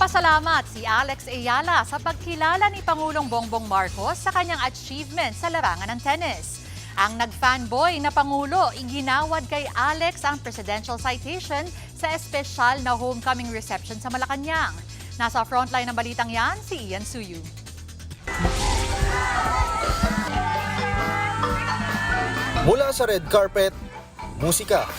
Nagpasalamat si Alex Ayala sa pagkilala ni Pangulong Bongbong Marcos sa kanyang achievement sa larangan ng tennis. Ang nag-fanboy na Pangulo, iginawad kay Alex ang presidential citation sa espesyal na homecoming reception sa Malacanang. Nasa frontline ng balitang yan, si Ian Suyu. Mula sa red carpet, musika.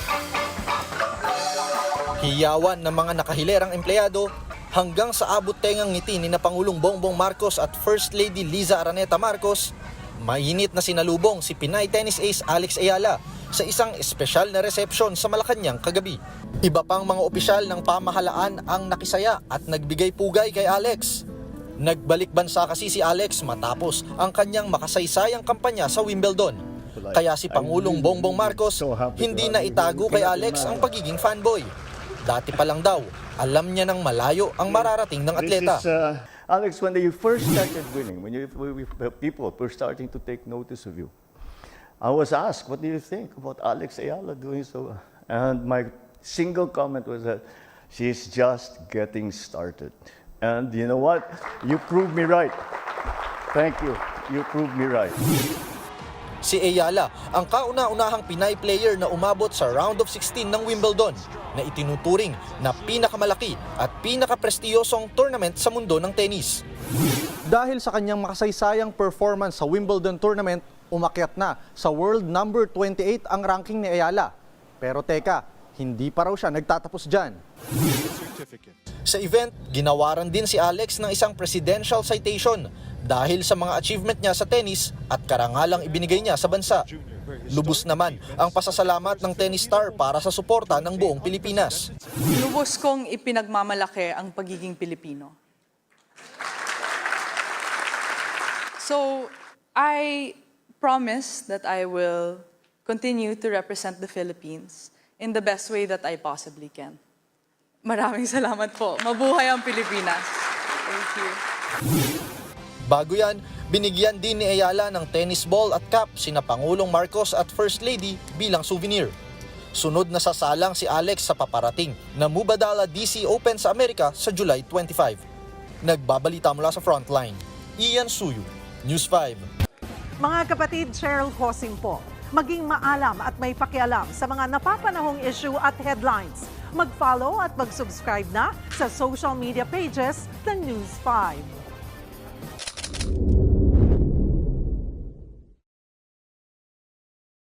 Hiyawan ng mga nakahilerang empleyado hanggang sa abot-tengang ngiti ni na Pangulong Bongbong Marcos at First Lady Liza Araneta Marcos, mainit na sinalubong si Pinay tennis ace Alex Ayala sa isang espesyal na reception sa Malacanang kagabi. Iba pang mga opisyal ng pamahalaan ang nakisaya at nagbigay pugay kay Alex. Nagbalik bansa kasi si Alex matapos ang kanyang makasaysayang kampanya sa Wimbledon. Kaya si Pangulong Bongbong Marcos hindi na itago kay Alex ang pagiging fanboy. Dati pa lang daw, alam niya ng malayo ang mararating ng atleta. Alex, when you first started winning, when people were starting to take notice of you, I was asked, what do you think about Alex Ayala doing so? And my single comment was that she's just getting started. And you know what? You proved me right. Thank you. You proved me right. Si Ayala ang kauna-unahang Pinay player na umabot sa round of 16 ng Wimbledon na itinuturing na pinakamalaki at pinakaprestiyosong tournament sa mundo ng tennis. Dahil sa kanyang makasaysayang performance sa Wimbledon tournament, umakyat na sa world number 28 ang ranking ni Ayala. Pero teka, hindi pa raw siya nagtatapos dyan. Sa event, ginawaran din si Alex ng isang presidential citation dahil sa mga achievement niya sa tennis at karangalang ibinigay niya sa bansa. Lubos naman ang pasasalamat ng tennis star para sa suporta ng buong Pilipinas. Lubos kong ipinagmamalaki ang pagiging Pilipino. So, I promise that I will continue to represent the Philippines in the best way that I possibly can. Maraming salamat po. Mabuhay ang Pilipinas. Thank you. Bago yan, binigyan din ni Ayala ng tennis ball at cap sina Pangulong Marcos at First Lady bilang souvenir. Sunod na sasalang si Alex sa paparating na Mubadala DC Open sa Amerika sa July 25. Nagbabalita mula sa Frontline, Ian Suyu, News 5. Mga kapatid, Cheryl Hosing po. Maging maalam at may pakialam sa mga napapanahong issue at headlines. Mag-follow at mag-subscribe na sa social media pages ng News 5.